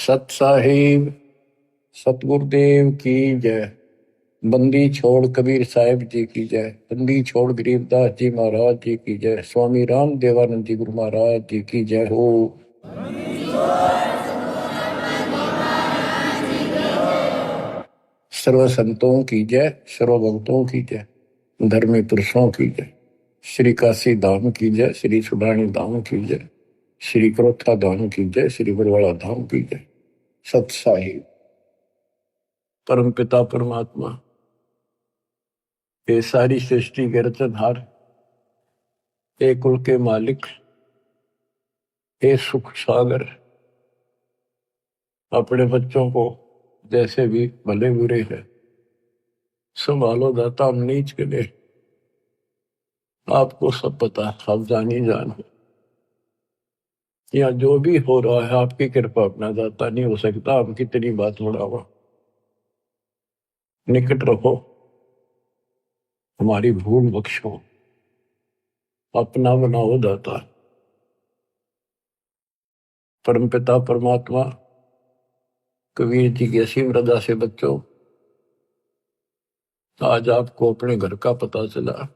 सत साहिब सतगुरुदेव की जय। बंदी छोड़ कबीर साहिब जी की जय। बंदी छोड़ गरीबदास जी महाराज जी की जय। स्वामी राम देवानंद जी गुरु महाराज जी की जय हो। सर्व संतों की जय, सर्व भक्तों की जय, धर्मी पुरुषों की जय। श्री काशी धाम की जय, श्री सुडानी धाम की जय, श्री क्रोथा धाम की जय, श्री बरवाड़ा धाम की जय। सत साहिब परम पिता परमात्मा, ये सारी सृष्टि के रचनहार, हे कुल के मालिक, हे सुख सागर, अपने बच्चों को जैसे भी भले बुरे है संभालो दाता। हम नीच के लिए आपको सब पता, आप जानी जान हो। या जो भी हो रहा है आपकी कृपा, अपना दाता नहीं हो सकता। हम कितनी बात बढ़ावा, निकट रहो, हमारी भूल बख्शो, अपना बनाओ दाता। परमपिता परमात्मा कबीर जी की असीम रजा से बच्चों, आज आपको अपने घर का पता चला,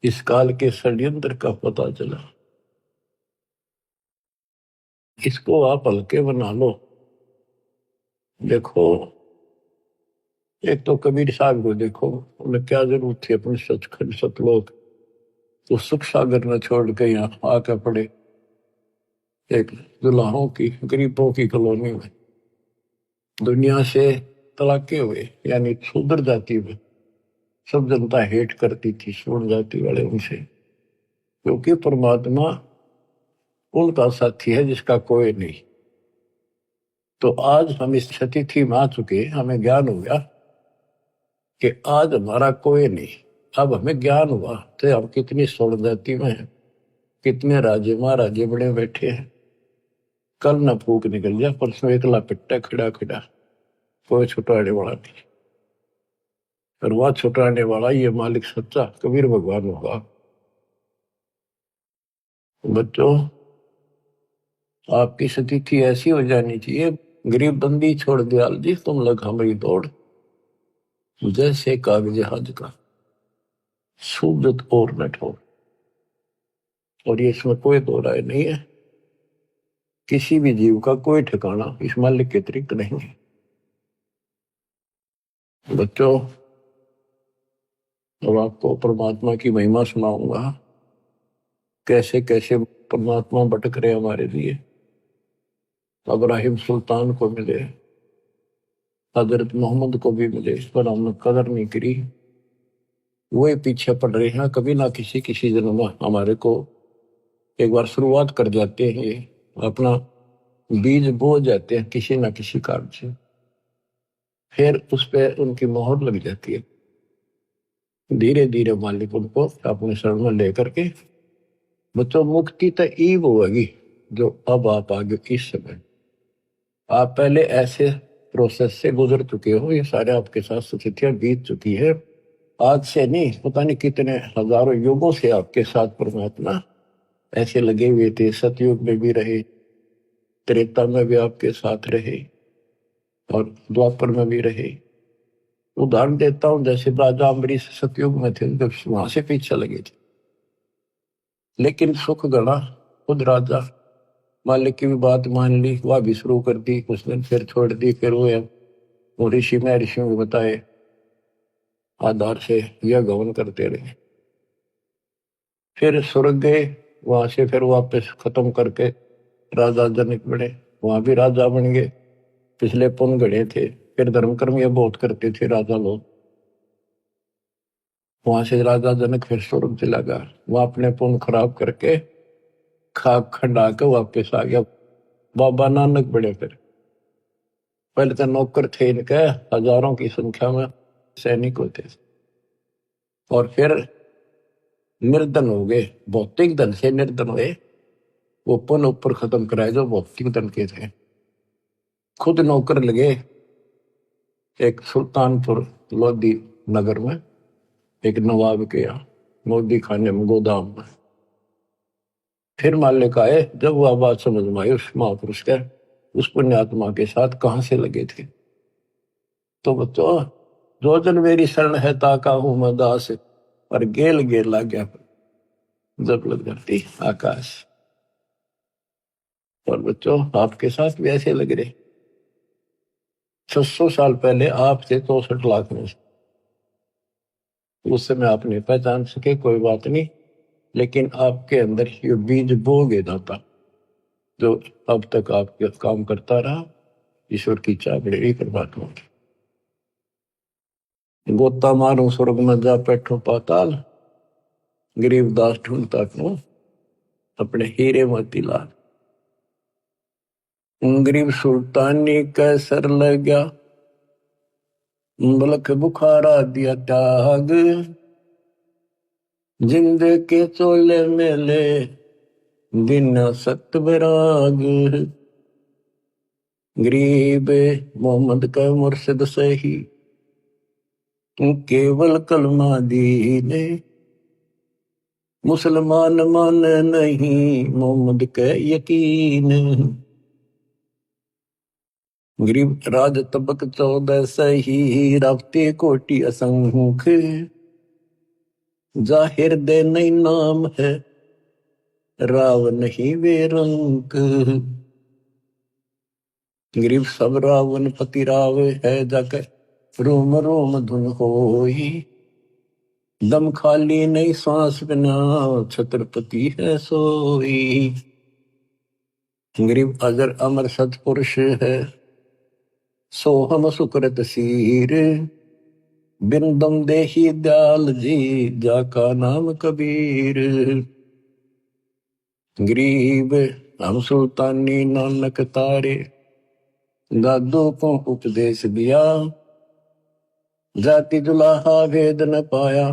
इस काल के षड्यंत्र का पता चला। इसको आप हल्के बना लो। देखो, एक तो कबीर साहब को देखो, उन्हें क्या जरूरत थी अपने सचखंड सतलोक तो सुख सागर न छोड़ के यहाँ आकर पड़े एक दुल्हाओं की गरीबों की कॉलोनी में। दुनिया से तलाके हुए, यानी शूद्र जाति में सब जनता हेट करती थी शूद्र जाति वाले उनसे, क्योंकि परमात्मा उनका साथी है जिसका कोई नहीं। तो आज हम इस स्थिति में आ चुके, हमें ज्ञान हो गया कि आज हमारा कोई नहीं। अब हमें ज्ञान हुआ तो हम कितनी स्वर्ण जाति में हैं, कितने राजे महाराजे बड़े बैठे हैं। कल न फूक निकल जाए, परसों एकला पिट्टा खड़ा खड़ा, कोई छुटाने वाला नहीं। और वह छुटाने वाला ये मालिक सच्चा कबीर भगवान होगा। बच्चों, आपकी स्थिति ऐसी हो जानी चाहिए, गरीब बंदी छोड़ दयाल जी तुम लग हमारी दौड़, जैसे कागज जहाज का सूरत और न ठोर। और ये इसमें कोई दो राय नहीं है, किसी भी जीव का कोई ठिकाना इस मालिक के अतिरिक्त नहीं है। बच्चों, अब आपको परमात्मा की महिमा सुनाऊंगा, कैसे कैसे परमात्मा भटक रहे हमारे लिए। इब्राहिम सुल्तान को मिले, हजरत मोहम्मद को भी मिले, इस पर हमने कदर नहीं करी। वही पीछे पड़ रहे हैं, कभी ना किसी किसी जन्म में हमारे को एक बार शुरुआत कर जाते हैं, ये अपना बीज बो जाते हैं किसी ना किसी कारण से, फिर उस पर उनकी मोहर लग जाती है। धीरे धीरे मालिक उनको अपने शरण में लेकर के, बच्चों मुक्ति तो ईव होगी जो अब आप आगे इस समय, आप पहले ऐसे प्रोसेस से गुजर चुके हो, ये सारे आपके साथ स्थितियां बीत चुकी है। आज से नहीं, पता नहीं कितने हजारों युगों से आपके साथ परमात्मा ऐसे लगे हुए थे। सतयुग में भी रहे, त्रेता में भी आपके साथ रहे, और द्वापर में भी रहे। उदाहरण देता हूं, जैसे राजा अम्बरीश सतयुग में थे, जब वहां से पीछे लगे थे, लेकिन सुख गणा खुद राजा मालिक की भी बात मान ली, वह भी शुरू कर दी, कुछ दिन फिर छोड़ दी। फिर वो ऋषि में ऋषियों को बताए आधार से यह गवन करते रहे। फिर स्वर्ग गए, वहां से फिर वापस खत्म करके राजा जनक बने, वहां भी राजा बन गए। पिछले पुण्य गढ़े थे, फिर धर्म कर्म ये बहुत करते थे राजा लोग। वहां से राजा जनक फिर स्वर्ग चला गया, वहां अपने पुण्य खराब करके खाक खंडा के वापस आ गया। बाबा नानक बड़े, फिर पहले तो नौकर थे इनके हजारों की संख्या में, सैनिक होते थे, और फिर निर्धन हो गए, भौतिक धन से निर्धन हुए। वो पुण्य ऊपर खत्म कराए जो भौतिक धन के थे। खुद नौकर लगे एक सुल्तानपुर लोधी नगर में, एक नवाब के यहाँ मोदी खाने में, गोदाम में। फिर मालिक आए, जब वह बात समझ में आई उस महापुरुष के, उस पुण्यात्मा के साथ कहां से लगे थे। तो बच्चों, जो जन मेरी शरण है ताका हूं मैं दास, पर गेल गेल ला गया जब लग जाती आकाश। और बच्चों, आपके साथ भी ऐसे लग रहे। 600 साल पहले आप थे 64 लाख में, उस समय आप नहीं पहचान सके, कोई बात नहीं, लेकिन आपके अंदर ये बीज बो गया दाता, जो अब तक आपके काम करता रहा। ईश्वर की चाह बड़ी परमात्मा की। गोता मारू स्वर्ग में जा बैठो पाताल, गरीब दास ढूंढता क्यों अपने हीरे मोती लाल। गरीब सुल्तानी कैसर लग गया, बलक बुखारा दिया त्याग, जिंदे के चोले मेले दिन सत विराग। गरीब मोहम्मद का मुर्शिद सही, केवल कलमा दीने, मुसलमान मान नहीं मोहम्मद के यकीन। गरीब राज तबक 14 सही, रावते कोटि असंख्य, जाहिर दे नहीं नाम है, राव नहीं वे रंक। गरीब सब रावण पति राव है, जाकर रोम रोम धुन होई, दम खाली नहीं सांस बिना, छत्रपति है सोई। गरीब अजर अमर सतपुरुष है, सोहम सुकृत सीर, बिन दम देही दयाल जी, जाका नाम कबीर। गरीब हम सुल्तानी नानक तारे, दादू को उपदेश दिया, जाति जुलाहा भेद न पाया,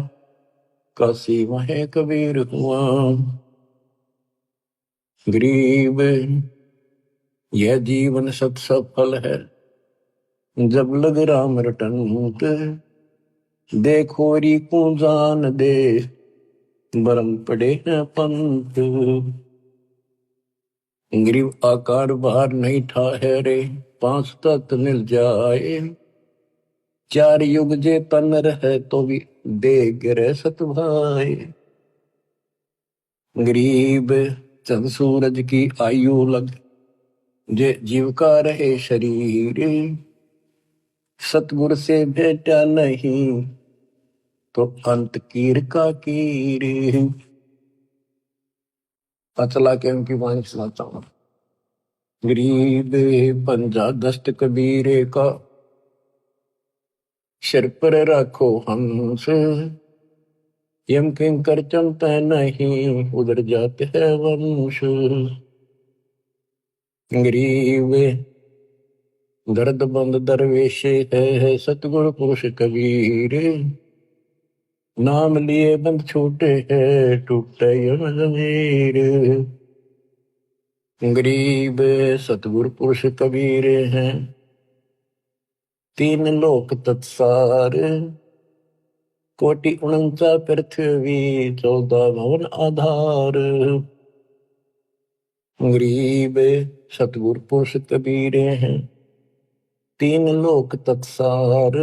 काशी वहे कबीर हुआ। गरीब यह जीवन सत सफल है, जब लग राम रटंत, देखोरी को जान दे, बरम पड़े हैं पंत। गरीब आकार बाहर नहीं ठहरे, 5 तत्व मिल जाए, 4 युग जे तन रहे तो भी दे गिरे सत भाई। गरीब चंद सूरज की आयु लग, जे जीव का रहे शरीर, सतगुर से भेटा नहीं तो अंत कीर का कीर। अचला के उनकी वाणी सुनाता हूं। गरीब पंजा दस्त कबीरे का, सिर पर रखो हंस, यम किंकर चलता नहीं, उधर जाते है वंश। गरीब दर्द बंद दरवेश है, सतगुरु पुरुष कबीर, नाम लिए बंद छूटे है, टूटे यम जमीर। गरीब सतगुरु पुरुष कबीर हैं, 3 लोक तत्सार, कोटि 49 पृथ्वी, 14 भवन आधार। गरीब सतगुरु पुरुष कबीर हैं, 3 लोक तत्सार,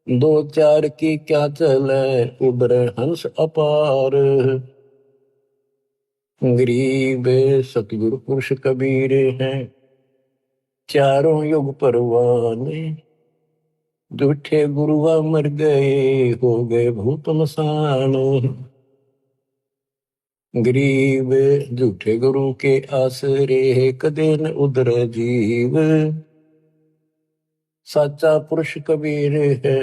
2 4 की क्या चले, उबरे हंस अपार। गरीब सतगुरु पुरुष कबीर हैं, चारों युग परवाने, झूठे गुरुआ मर गए, हो गए भूत मसान। गरीब झूठे गुरु के आसरे, कदे न उधर जीव, साचा पुरुष कबीर है,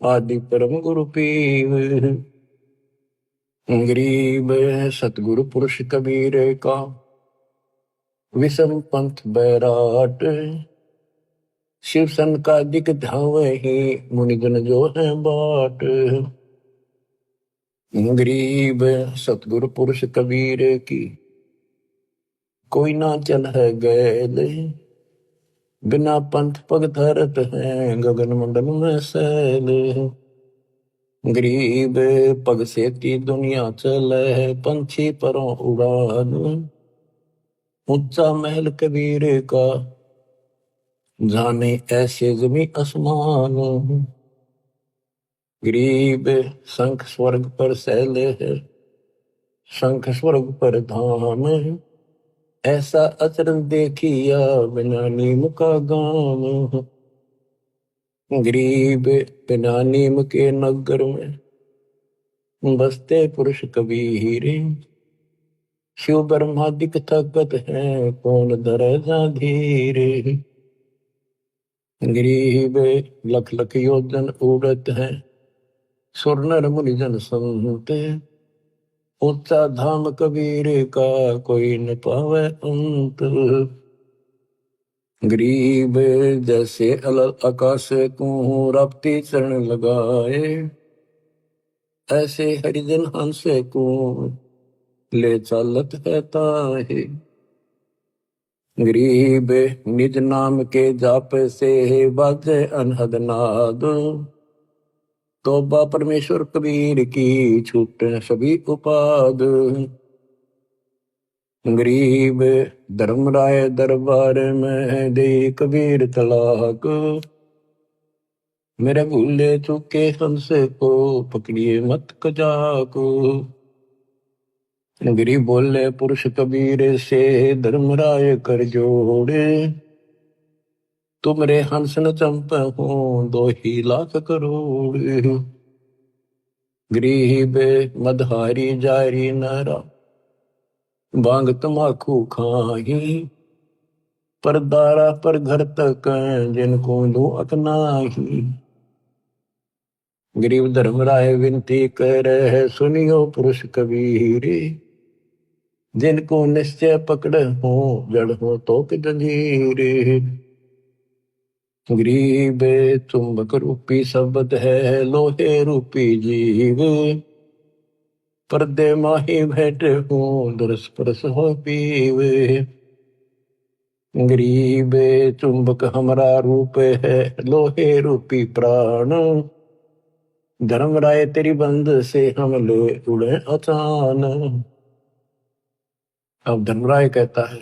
आदि परम गुरु पीव। गरीब सतगुरु पुरुष कबीर का, विषम पंथ बैराट, शिव सन का दिक धावही, मुनिजन जो है बाट। गरीब सतगुरु पुरुष कबीर की, कोई ना चल है गैल, बिना पंथ पग धरत है, गगन मंडल में सैल। गरीब पग से ती दुनिया चले, पंछी परों उड़ान, ऊंचा महल कबीर का, जाने ऐसे जमी आसमान। गरीब शंख स्वर्ग पर सैले है, शंख स्वर्ग पर धाम। ऐसा अचरज देखिया बिना नीम का गाम। गरीब बिना नीम के नगर में बसते पुरुष कबीर। शिव ब्रह्मादिक थकत है, कौन धरे जा धीर। गरीब लख लख योजन उड़त है, सुर नर मुनिजन सुनते। ऊंचा धाम कबीर का, कोई न पावे अंत। गरीब जैसे अलग आकाश को रपती चरण लगाए, ऐसे हरिजन हंस को ले चालत है ताहे। गरीब निज नाम के जाप से बाजे अनहद नाद। तौबा परमेश्वर कबीर की, छूटे सभी उपाद। गरीब धर्मराय दरबार में दे कबीर तलाक। मेरे भूले चुके हंस को, पकड़िए मत कजाक। गरीब बोले पुरुष कबीर से, धर्मराय कर जोड़े। तुमरे हंस न चंप हो, 2 ही लाख करोड़। गरीब मदहारी जारी नारा, बांग तमाकू खाही। पर दारा पर घर तक, जिनको दो अकनाही। गरीब धर्मराय विनती करे, सुनियो पुरुष कबीर। जिनको निश्चय पकड़ हो, जड़ हो तो जंजीर। गरीब चुंबक रूपी शब्द है, लोहे रूपी जीव। पर्दे माही भेंट हो, दरस परस हो पीव। गरीब चुंबक हमारा रूप है, लोहे रूपी प्राण। धर्मराय तेरी बंद से हम ले उड़े अचान। अब धर्मराय कहता है,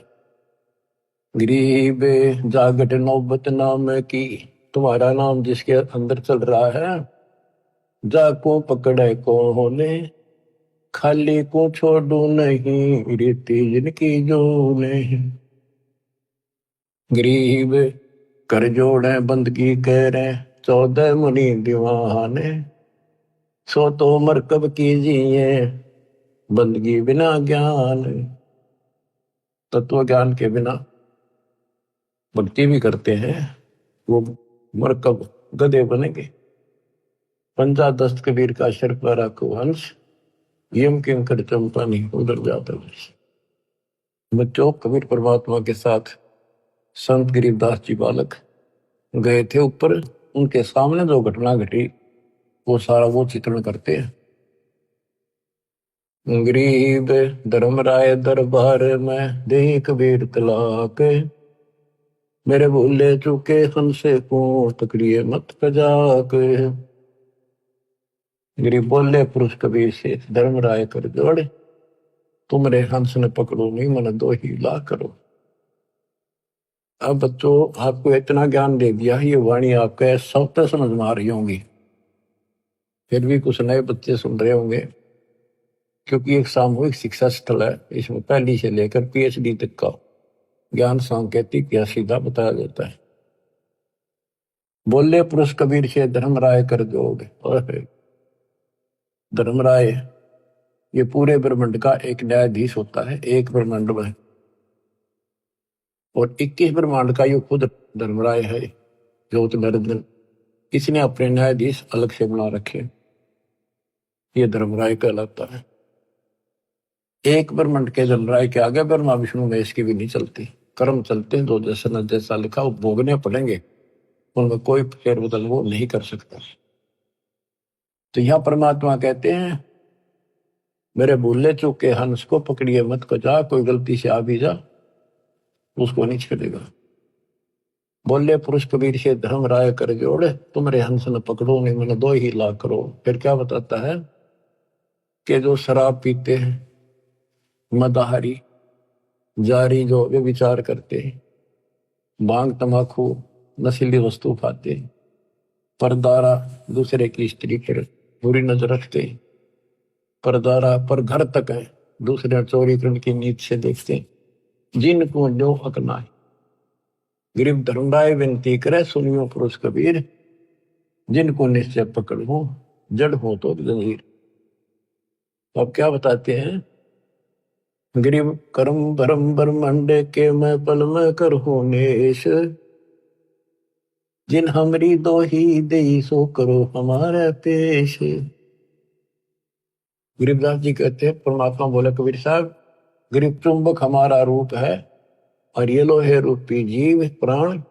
गरीब जागट नौबत नाम की, तुम्हारा नाम जिसके अंदर चल रहा है। जाको पकड़े को होने, खाली को छोड़ू नहीं, रीति जिनकी जो नहीं। गरीब कर जोड़े बंदगी कह रहे, 14 मुनि दीवाने। सो तो मरकब कीजिए, बंदगी बिना ज्ञान। तत्व ज्ञान के बिना भक्ति भी करते हैं, वो मरकब गधे बनेंगे। पंजा दस्त कबीर का शर पर रखो हंस, यम किम कर चंपा नहीं उधर जाता। बच्चों, कबीर परमात्मा के साथ संत गरीबदास जी बालक गए थे ऊपर। उनके सामने जो घटना घटी, वो सारा वो चित्रण करते हैं। गरीब धर्मराय दरबार में दे कबीर तलाक। मेरे भूले चुके हंसे को, पकड़िए मत कजाक। गरीब बोले पुरुष कबीर से, धर्मराय कर जोड़े। तुमरे हंस ने पकड़ो नहीं, मन 2 ही लाख करो। अब बच्चों, आपको इतना ज्ञान दे दिया, ये वाणी आपके सब तक समझ में आ रही होंगी। फिर भी कुछ नए बच्चे सुन रहे होंगे, क्योंकि एक सामूहिक शिक्षा स्थल है। इसमें पहली से लेकर PhD तक का ज्ञान सांकेतिक या सीधा बताया जाता है। बोले पुरुष कबीर से, धर्मराय कर जोड़े। और धर्मराय ये पूरे ब्रह्मांड का एक न्यायाधीश होता है, एक ब्रह्मांड में। और 21 ब्रह्मांड का ये खुद धर्मराय है, ज्योत निरंजन। इसने अपने न्यायाधीश अलग से बना रखे, ये धर्मराय कहलाता है। एक ब्रह्मांड के धर्मराय के आगे ब्रह्मा विष्णु महेश की भी नहीं चलती। कर्म चलते हैं, जो जैसा न जैसा लिखा वो भोगने पड़ेंगे, उनमें कोई फेरबदल वो नहीं कर सकता। तो यहां परमात्मा कहते हैं, मेरे भूले चूके हंस को पकड़िए मत कजा। कोई गलती से आ भी जा, उसको नहीं छेड़ेगा। बोले पुरुष कबीर से, धर्मराय कर जोड़े। तुमरे हंस न पकड़ो नहीं, मैंने 2 ही लाख करो। फिर क्या बताता है कि जो शराब पीते हैं, मदाहारी, जारी जो वे विचार करते, भांग तंबाकू नशीली वस्तु खाते, परदारा दूसरे की स्त्री पर बुरी नजर रखते, परदारा पर घर तक है दूसरे चोरी करने की नीत से देखते, जिनको जो अकना है। गरीब धर्मराय विनती करे सुनियो पुरुष कबीर, जिनको निश्चय पकड़ हो जड़ हो तो जंजीर। अब क्या बताते हैं, गरीब कर्म भरम ब्रह्मांड के मैं पल में कर हो नेश, जिन हमरी दो ही दे सो करो हमारे पेश। गरीबदास जी कहते हैं, परमात्मा बोले कबीर साहब, गरीब चुंबक हमारा रूप है और ये लोहे रूपी जीव प्राण,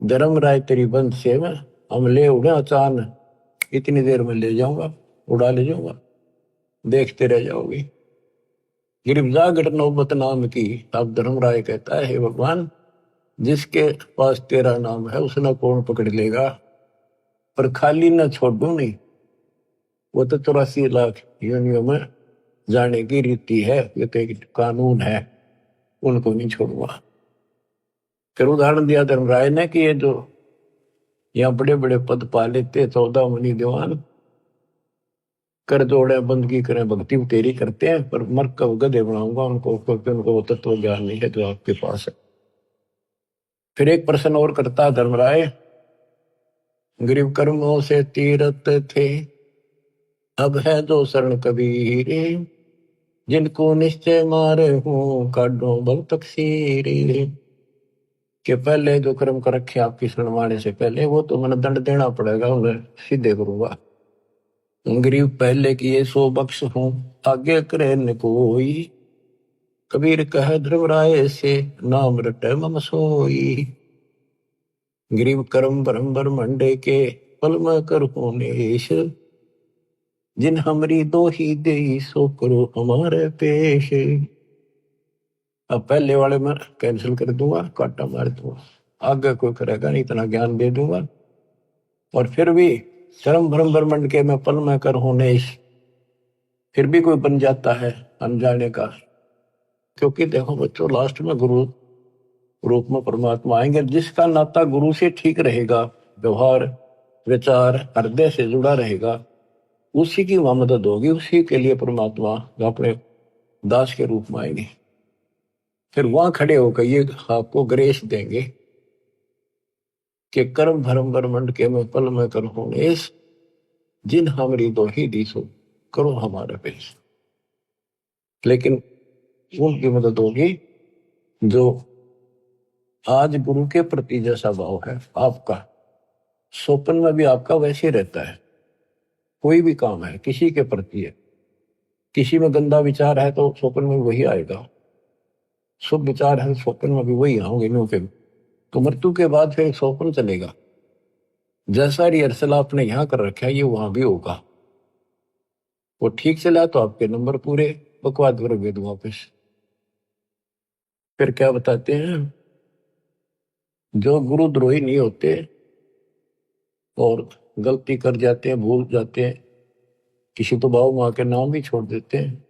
धर्म राय तेरी बंद से में हम ले उड़े अचान, इतनी देर में ले जाऊंगा, उड़ा ले जाऊंगा, देखते रह जाओगे। गिरफ्तार घटना नौबत नाम की। अब धर्मराय कहता है, हे भगवान, जिसके पास तेरा नाम है उसने कौन पकड़ लेगा, पर खाली न छोड़ू नहीं। वो तो 84 लाख योनियों में जाने की रीति है, ये तो एक कानून है, उनको नहीं छोड़ूंगा। फिर उदाहरण दिया धर्मराय ने कि ये जो यहाँ बड़े बड़े पद पा लेते 14 मुनि दीवान, कर जोड़े बंदगी करें भक्ति तेरी करते हैं, पर मर कब गधे बनाऊंगा उनको, क्योंकि उनको तत्व ज्ञान नहीं है जो आपके पास है। फिर एक प्रश्न और करता धर्मराय, गरीब कर्मों से तीरथ थे, अब है जो शरण कबीर, जिनको निश्चय मारे हूं काढो बल तकसीर। के पहले जो कर्म कर रखे आपकी शरण मारने से पहले, वो तो मैंने दंड देना पड़ेगा, उन्हें सीधे करूंगा। गरीब पहले किए सो बख्श हूं, आगे करे न कोई, कबीर कह धर्मराय से नाम रटे मम सोई। गरीब कर्म भरम ब्रह्मांडे के पल में कर हो नेश, जिन हमरी दो ही दे सो करो हमारे पेश। अब पहले वाले में कैंसिल कर दूंगा, काटा मार दूंगा, आगे कोई करेगा नहीं, इतना ज्ञान दे दूंगा। और फिर भी कर्म भरम ब्रह्मांड के मैं पल में कर हो नेश, फिर भी कोई बन जाता है अनजाने का। क्योंकि देखो बच्चों, लास्ट में गुरु रूप में परमात्मा आएंगे। जिसका नाता गुरु से ठीक रहेगा, व्यवहार विचार हृदय से जुड़ा रहेगा, उसी की वहां मदद होगी, उसी के लिए परमात्मा अपने दास के रूप में आएंगे। फिर वहां खड़े होकर ये आपको ग्रेस देंगे कि कर्म भरम ब्रह्मांड के मैं पल में कर हो नेश, जिन हमारी दो ही दीसो करो हमारा पेश। लेकिन उनकी मदद होगी जो आज गुरु के प्रति जैसा भाव है आपका, स्वप्न में भी आपका वैसे रहता है। कोई भी काम है किसी के प्रति है, किसी में गंदा विचार है तो स्वप्न में वही आएगा, शुभ विचार है स्वप्न में भी वही आओगे नो के। तो मृत्यु के बाद फिर स्वप्न चलेगा, जैसा रिहर्सल आपने यहाँ कर रखा है ये वहां भी होगा। वो ठीक चला तो आपके नंबर पूरे, बकवाद करोगे तो वापस। फिर क्या बताते हैं, जो गुरुद्रोही नहीं होते और गलती कर जाते हैं, भूल जाते हैं, किसी तो बाबू माँ के नाम भी छोड़ देते हैं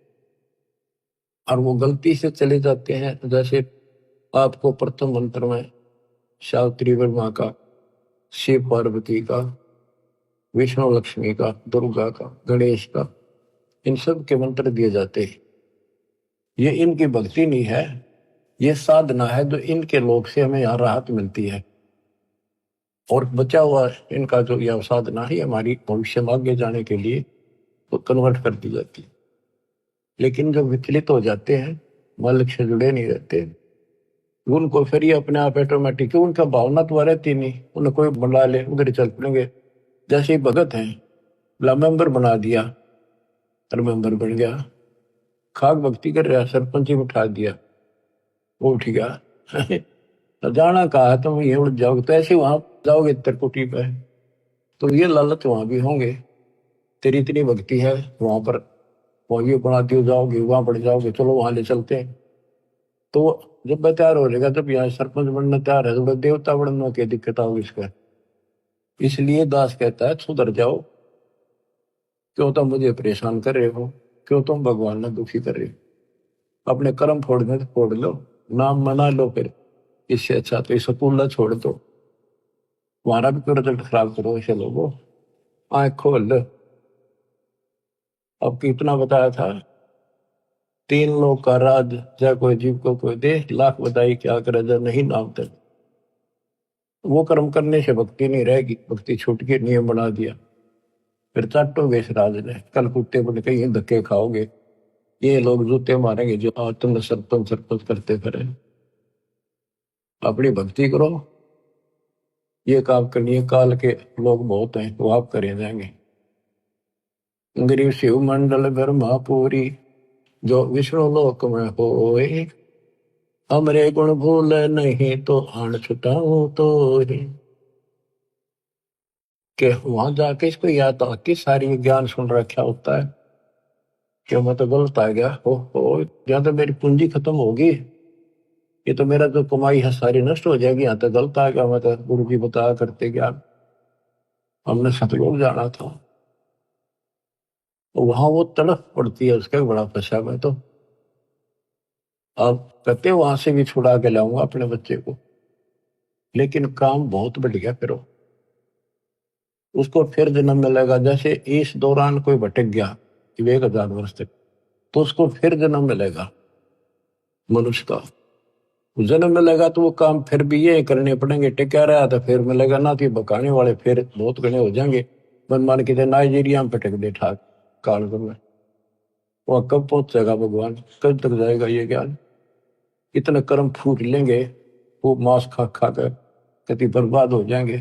और वो गलती से चले जाते हैं। जैसे आपको प्रथम मंत्र में सावित्री वर्मा का, शिव पार्वती का, विष्णु लक्ष्मी का, दुर्गा का, गणेश का, इन सब के मंत्र दिए जाते हैं। ये इनकी भक्ति नहीं है, ये साधना है जो इनके लोक से हमें यहाँ राहत मिलती है। और बचा हुआ इनका जो यह साधना है हमारी भविष्य में आगे जाने के लिए तो कन्वर्ट कर दी जाती है। लेकिन जो विचलित हो जाते हैं, मालिक से जुड़े नहीं रहते, उनको फिर ये अपने आप ऑटोमेटिक, उनका भावना तो रहती नहीं, उन्हें कोई बुला ले उधर चल पड़ेंगे। जैसे ही भगत हैं, मेंबर बना दिया और मेंबर बन गया, खाक भक्ति कर रहा, सरपंच ही उठा दिया, वो उठ गया जाना कहा है तुम ये उड़ जाओगे, तो ऐसे वहां जाओगे त्रिकुटी पे, तो ये लालच वहां भी होंगे। तेरी इतनी भक्ति है वहां पर, वहां ये बना दियो, जाओगे वहां बढ़ जाओगे, चलो वहां ले चलते हैं। तो जब मैं तैयार हो जाएगा, जब यहाँ सरपंच बनना तैयार है, तो देवता बनना क्या दिक्कत आओगी इसका। इसलिए दास कहता है सुधर जाओ, क्यों तुम मुझे परेशान कर रहे हो, क्यों तुम भगवान ने दुखी कर रहे हो, अपने कर्म फोड़ने तो फोड़ लो, नाम मना लो, फिर इससे अच्छा तो स्कूल छोड़ दो, तुम्हारा भी तो रिजल्ट खराब करो ऐसे लोगों। आँख खोल। अब कितना बताया था, 3 लोग का राज, जय कोई जीव को कोई दे, लाख बताई क्या करे जब नहीं नाम तक। वो कर्म करने से भक्ति नहीं रहेगी, भक्ति छूट के नियम बना दिया, फिर चाटोगे इस राज ने, कल कुत्ते बन के ये धक्के खाओगे, ये लोग जूते मारेंगे जो आज तुमने सरपंच सरपंच करते फिरे। अपनी भक्ति करो, ये काम करनी है, काल के लोग बहुत हैं वो आप करे जाएंगे। गरीब शिव मंडल ब्रह्मापुरी, जो विष्णु लोक में होए, हमरे गुण भूल नहीं तो आन छुटाओ तो ही। के वहां जाके इसको याद आके सारी ज्ञान सुन रखा होता है कि मैं तो गलत आ गया, हो या तो मेरी पूंजी खत्म होगी, ये तो मेरा जो कमाई है सारी नष्ट हो जाएगी, यहाँ तो गलत आ गया, मैं तो गुरु जी बताया करते ज्ञान, हमने सतलोक जाना था। वहां वो तड़फ पड़ती है, उसका बड़ा पश्चाताप है। तो अब कहते वहां से भी छुड़ा के लाऊंगा अपने बच्चे को, लेकिन काम बहुत बढ़ गया, फिर उसको फिर जन्म मिलेगा। जैसे इस दौरान कोई भटक गया 1000 वर्ष तक, तो उसको फिर जन्म मिलेगा मनुष्य का, जन्म मिलेगा तो वो काम फिर भी ये करने पड़ेंगे, टिका रहा तो फिर मिलेगा ना, तो बकाने वाले फिर बहुत घने हो जाएंगे। मन मान के नाइजीरिया में पटक दे ठाक कालगुर में, वहां कब पहुंचेगा भगवान, कब तक जाएगा ये ज्ञान। इतने कर्म फूट लेंगे, वो मांस खा खा कर कति बर्बाद हो जाएंगे।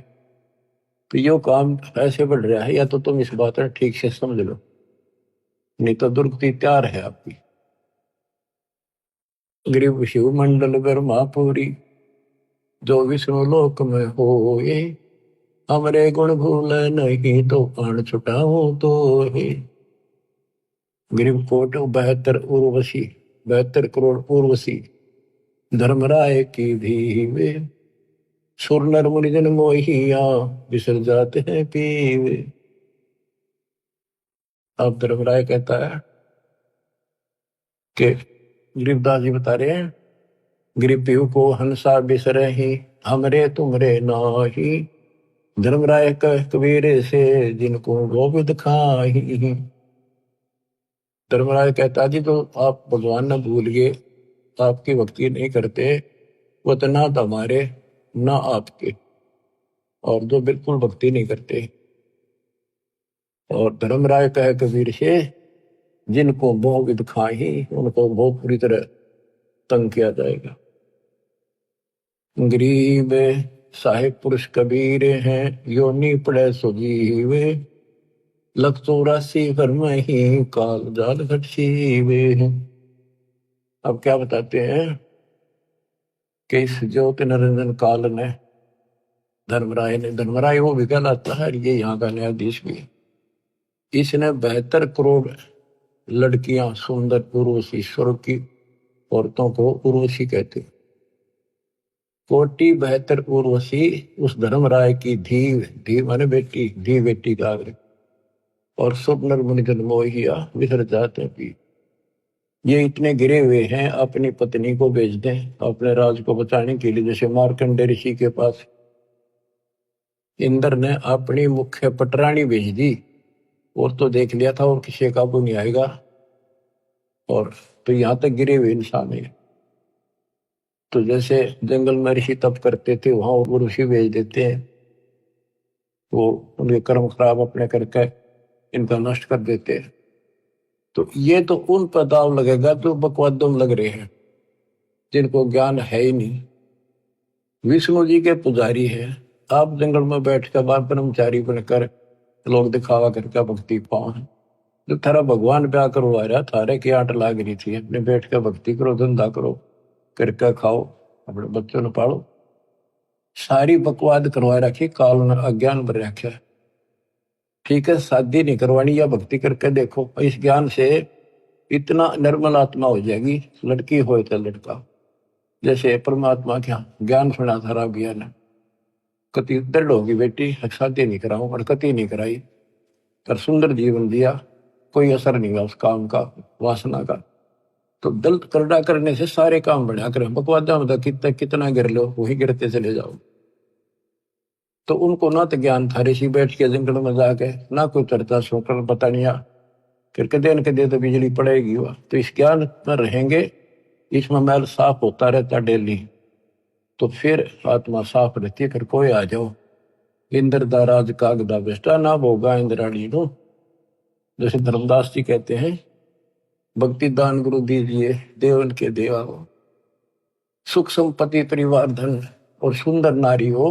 तो यो काम ऐसे बढ़ रहा है, या तो तुम इस बात में ठीक से समझ लो, नहीं तो दुर्गति तैयार है आपकी। गरीब शिव मंडल ब्रह्मापुरी, जो विष्णु लोक में होए, हमरे गुण भूल नहीं तो प्राण छुटाओ तो ही। गरीब कोट 72 उर्वशी, 72 करोड़ उर्वशी, धर्मराय की धीवे, सुर नर मुनि जन मोहिया, बिसर जाते हैं पीवे। अब धर्मराय कहता है कि गरीबदास जी बता रहे हैं, गरीब पीहू को हंसा बिसरे ही, हमरे तुमरे नाही, धर्मराय कह कबीर से जिनको गोविंद खाही। धर्मराज कहता जी, तो आप भगवान न भूल गए, आपकी भक्ति नहीं करते, वो तो ना हमारे ना आपके, और जो बिल्कुल भक्ति नहीं करते। और धर्मराय कहे कबीर से, जिनको मोह विद खाही, उनको बहुत बुरी तरह तंग किया जाएगा। गरीब साहिब पुरुष कबीर हैं, योनि पड़े सुजीवे, 184 घर में ही काल जाल घटीवे। अब क्या बताते हैं कि इस ज्योति निरंजन काल ने, धर्मराय वो भी कहलाता है, ये यहाँ का न्यायाधीश भी, इसने 72 करोड़ लड़कियां सुंदर उर्वशी, स्वर्ग की औरतों को उर्वशी कहते, कोटि 72 उर्वशी उस धर्मराय की धी माने बेटी, धी बेटी का, और स्वप्नर मुनि जन मोहिया, बिसर जाते पी। ये इतने गिरे हुए हैं, अपनी पत्नी को भेज दें अपने राज को बचाने के लिए। जैसे मार्कंडे ऋषि के पास इंद्र ने अपनी मुख्य पटरानी भेज दी, और तो देख लिया था और किसी काबू नहीं आएगा, और तो यहां तक गिरे हुए इंसान है। तो जैसे जंगल में ऋषि तप करते थे, वहां वो ऋषि भेज देते हैं, वो उनके कर्म खराब अपने करके इनका नष्ट कर देते हैं। तो ये तो उन पर दाव लगेगा जो बकवादम लग रहे हैं, जिनको ज्ञान है ही नहीं। विष्णु जी के पुजारी है, आप जंगल में बैठ कर बार ब्रह्मचारी बनकर लोग दिखावा करके भक्ति पाओ। जो थारा भगवान ब्याह करवा रहा, थारे की आट लाग रही थी, अपने बैठ कर भक्ति करो, धंधा करो, करके खाओ, अपने बच्चों ने पालो। सारी बकवाद करवा रखी, काल ने अज्ञान भर रखा है। ठीक है, शादी नहीं करवानी, या भक्ति करके देखो, इस ज्ञान से इतना निर्मल आत्मा हो जाएगी, लड़की हो तो लड़का। जैसे परमात्मा क्या ज्ञान सुना था राबिया ने, कति दृढ़ होगी बेटी, शादी नहीं कराऊं, और कति नहीं कराई, पर सुंदर जीवन दिया, कोई असर नहीं हुआ उस काम का, वासना का। तो दल करड़ा करने से सारे काम बढ़िया करें, बकवादा में कितना कितना गिर लो वही गिरते चले जाओ। तो उनको ना तो ज्ञान था, ऋषि बैठ के जंगल में जाके ना कोई चर्चा सुनकर पता नहीं फिर कदे न कदे तो बिजली पड़ेगी वह। तो इस ज्ञान में रहेंगे, इसमें मैल साफ होता रहता डेली, तो फिर आत्मा साफ रहती है। फिर कोई आ जाओ इंद्र दा राज कागदा बेस्टा ना भोगा इंद्राणी नो, जैसे धर्मदास जी कहते हैं, भक्ति दान गुरु दीजिए देवन के देवा हो, सुख संपत्ति परिवार धन और सुंदर नारी हो,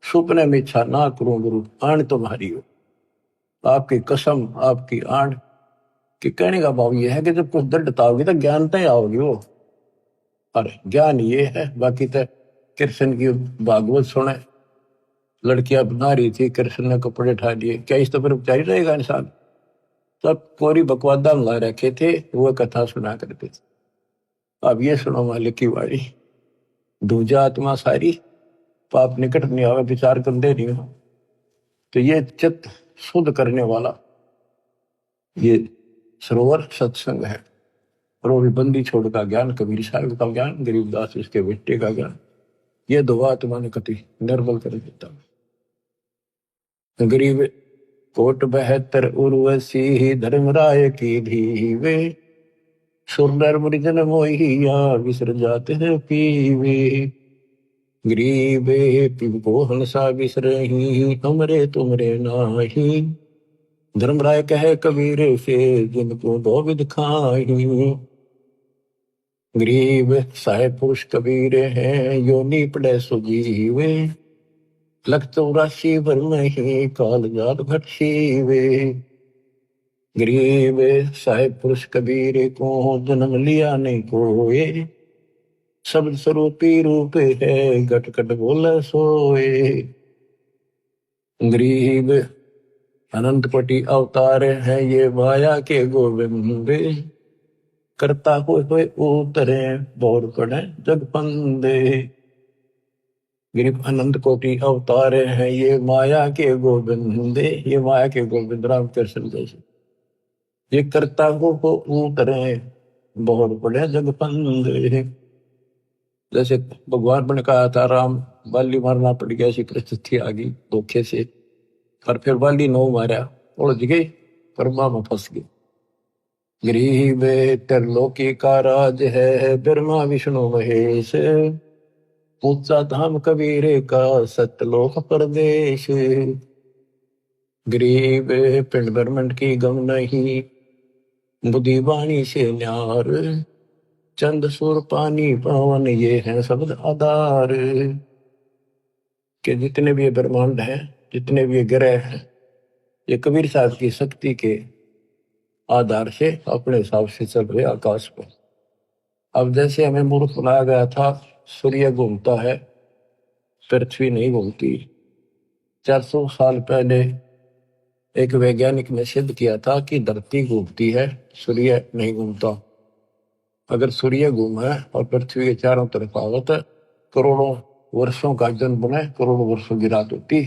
सुपने में इच्छा ना करूं गुरु आण तुम्हारी हो। आपकी कसम आपकी आण कि कहने का भाव यह है कि जब कुछ दृढ़ता होगी तो ज्ञान तय आओगी वो। और ज्ञान ये है, बाकी तो कृष्ण की भागवत सुने, लड़कियां बना रही थी, कृष्ण ने कपड़े उठा दिए, क्या इस तो फिर उपचारी रहेगा इंसान। सब कोरी बकवादा मिला रखे थे, वो कथा सुना करते थे। अब ये सुनो मालिक की वाणी, दूजा आत्मा सारी पाप निकट नहीं आवे, विचार कर दे नहीं हो। तो ये चित्त शुद्ध करने वाला ये सरोवर सत्संग है। और वो भी बंदी छोड़ का ज्ञान, कबीर साहब का ज्ञान, गरीबदास उसके बेटे का ज्ञान, ये दो आत्मा ने कति निर्मल कर देता। गरीब कोट 72 उर्वशी धर्मराय की धीवे, सुरनर मुरिजन मोहिया विसर जाते हैं पीवे। गरीबे पिबको हंसा विसरही, हमरे तुमरे नाही, धर्मराय कहे कबीर से जिनको दो विध खाही। गरीब साहेब पुरुष कबीर हैं, योनि पड़े सुजीवे, लख 84 भर नहीं काल जात घट सीवे। गरीब साहेब पुरुष कबीर को जन्म लिया नहीं कोए, शब्द स्वरूपी रूप है घट घट बोले सोए। गरीब अनंत कोटि अवतार है ये माया के गोविंद, करता हुए उतरे बोर पड़े जग फंदे। गरीब अनंत कोटि अवतार है ये माया के गोविंद, ये माया के गोविंद राम कृष्ण जैसे, ये करता हो उतरे बोर पड़े जग फंदे। जैसे भगवान ने कहा था राम बाली मारना पड़ गया, ऐसी परिस्थिति आ गई धोखे से, और फिर बाली नो मारा, उलझ गई कर्मा में फंस गई। गरीब त्रिलोकी का राज है ब्रह्मा विष्णु महेश, ऊंचा धाम कबीर का सतलोक प्रदेश। गरीब पिंड ब्रह्मंड की गम नहीं, बुद्धि वाणी से न्यार, चंद सुर पानी पावन ये है शब्द आधार। के जितने भी ब्रह्मांड हैं, जितने भी ग्रह हैं, ये कबीर साहब की शक्ति के आधार से अपने हिसाब से चल रहे आकाश पर। अब जैसे हमें मूर्ख बनाया गया था, सूर्य घूमता है पृथ्वी नहीं घूमती। 400 साल पहले एक वैज्ञानिक ने सिद्ध किया था कि धरती घूमती है, सूर्य नहीं घूमता। अगर सूर्य घूमे और पृथ्वी के चारों तरफ आवत, करोड़ों वर्षों का जन्म बने, करोड़ों वर्षों की रात होती,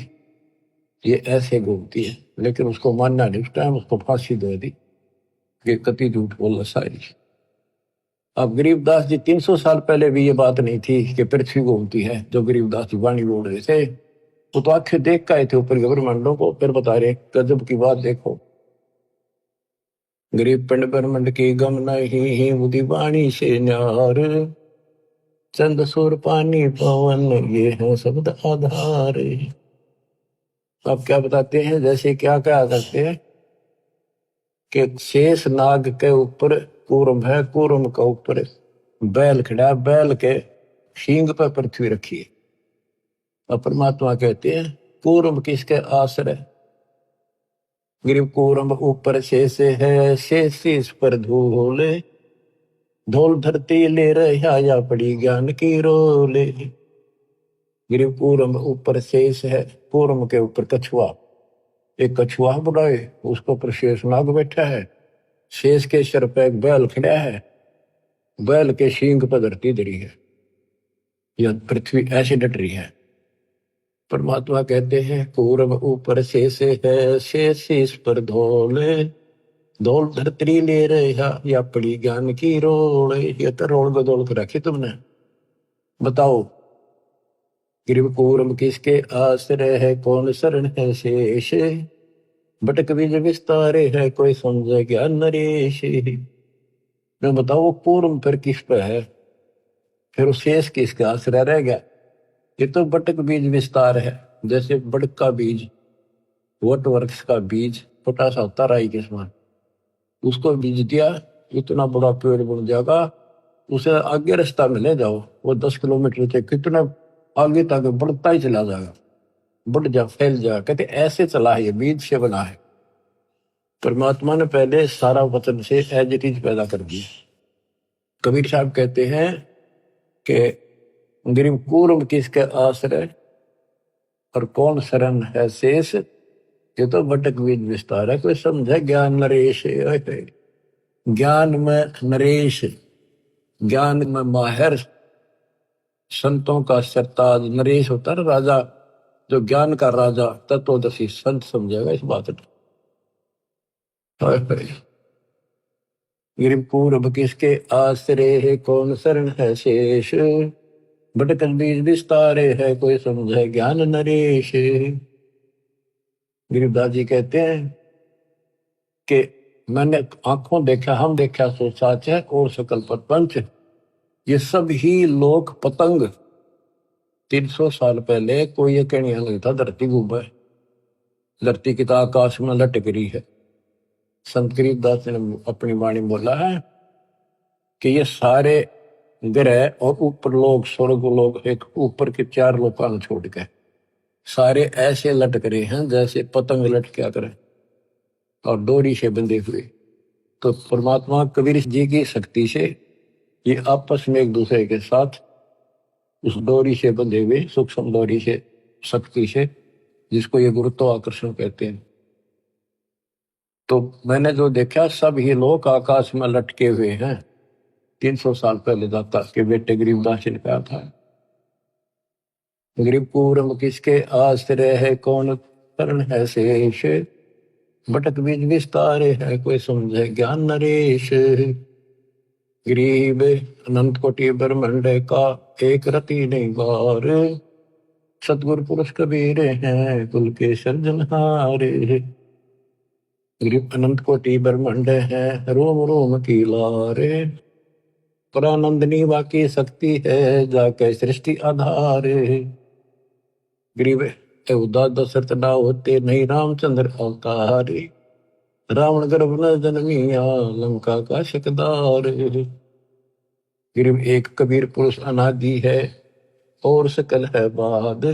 ये ऐसे घूमती है। लेकिन उसको मानना नहीं, उस टाइम उसको फांसी दे दी कि कति झूठ बोला शायरी। अब गरीबदास जी 300 साल पहले भी ये बात नहीं थी कि पृथ्वी घूमती है, जो गरीबदास जी वाणी बोल रहे थे, वो तो आंखें देख के आए थे ऊपर ब्रह्मांडों को, फिर बता रहे गजब की बात देखो। गरीब पिंड ब्रह्मंड की गम नहीं, बुद्धि वाणी से न्यार, चंद सुर पानी पवन ये है शब्द आधार। अब क्या बताते हैं, जैसे क्या क्या करते हैं कि शेष नाग के ऊपर कूर्म है, कूर्म का ऊपर बैल खड़ा, बैल के शींग पर पृथ्वी रखी है। और परमात्मा कहते हैं कूर्म किसके आश्रय, गरीब कूर्म ऊपर शेष है, शेष इस पर धूले, धोल धरती ले रहा या पड़ी ज्ञान की रोले। गरीब कूर्म ऊपर शेष है, कूर्म के ऊपर कछुआ, एक कछुआ बुलाए, उसके ऊपर शेष नाग बैठा है, शेष के सिर पे एक बैल खड़ा है, बैल के शींग पर धरती धरी है, यह पृथ्वी ऐसे डट रही है। परमात्मा कहते हैं कूर्म ऊपर शेष है, शेष इस पर धोले, धौल धरती ले रहा या पड़ी ज्ञान की रोल, ये तो रोल बदौल कर रखी तुमने। बताओ गिरव कूरम किसके आश्रय है, कौन शरण है शेष, भटक बीज विस्तारे है, कोई समझे ज्ञान नरेश। मैं बताओ वो कूरम फिर किस पे है, फिर वो शेष किसका आश्रय रह गया। ये तो बटक बीज विस्तार है, जैसे बड़क का बीज, वट वृक्ष का बीज छोटा सा होता राई के समान, उसको बीज दिया इतना बड़ा पेड़ बन जाएगा, उसे आगे रास्ता में ले जाओ, वो 10 किलोमीटर से कितना आगे तक बढ़ता ही चला जाएगा, बढ़ जा फैल जा। कहते ऐसे चला है, ये बीज से बना है। परमात्मा ने पहले सारा वचन से एज इट इज पैदा कर दिया। कबीर साहब कहते हैं कि गिरिव कूर्म किसके आश्रय और कौन शरण है शेष, ये तो बटक बीज विस्तार है, कोई समझे ज्ञान नरेश। ज्ञान में नरेश, ज्ञान में माहिर, संतों का सरताज। नरेश होता है राजा, जो ज्ञान का राजा तत्वदर्शी संत समझेगा इस बात को। गिरिव पूर्व किसके आश्रय है, कौन शरण है शेष, भटक बीज विस्तारे है, कोई समझे ज्ञान नरेश। गिरिवदास जी कहते हैं कि मैंने आंखों देखा, हम देखा सो साच है, और सकल प्रपंच, ये सब ही लोक पतंग। 300 साल पहले कोई ये कहने नहीं था धरती घूमे, धरती की तो आकाश में लटक रही है। संत गरीबदास ने अपनी वाणी बोला है कि ये सारे ग्रह और ऊपर लोग, स्वर्ग लोग, एक ऊपर के 4 लोकान छोड़ के सारे ऐसे लटक रहे हैं जैसे पतंग लटका करे और डोरी से बंधे हुए। तो परमात्मा कबीर जी की शक्ति से ये आपस में एक दूसरे के साथ उस डोरी से बंधे हुए, सूक्ष्म डोरी से, शक्ति से, जिसको ये गुरुत्वाकर्षण कहते हैं। तो मैंने जो देखा सब ही लोग आकाश में लटके हुए हैं। 300 साल पहले दाता के बेटे गरीबदास ने कहा था। गरीब पूर्व किसके आश्रय है, कौन शरण है शेष, भटक बीज विस्तारे है, कोई समझे ज्ञान नरेश। गरीब अनंत कोटि ब्रह्मांड का एक रति नहीं बार, सतगुरु पुरुष कबीर हैं कुल के सर्जनहारे। गरीब अनंत कोटि ब्रह्मांड है, रोम रोम की लारे, परानंदनी बाकी शक्ति है, जाके सृष्टि आधार। गरीब उदा दशरथ ना होते, नहीं रामचंद्र अवतार, रावण गर्भ न जन्मिया, लंका का शकदार। गरीब एक कबीर पुरुष अनादि है, और सकल है बाद,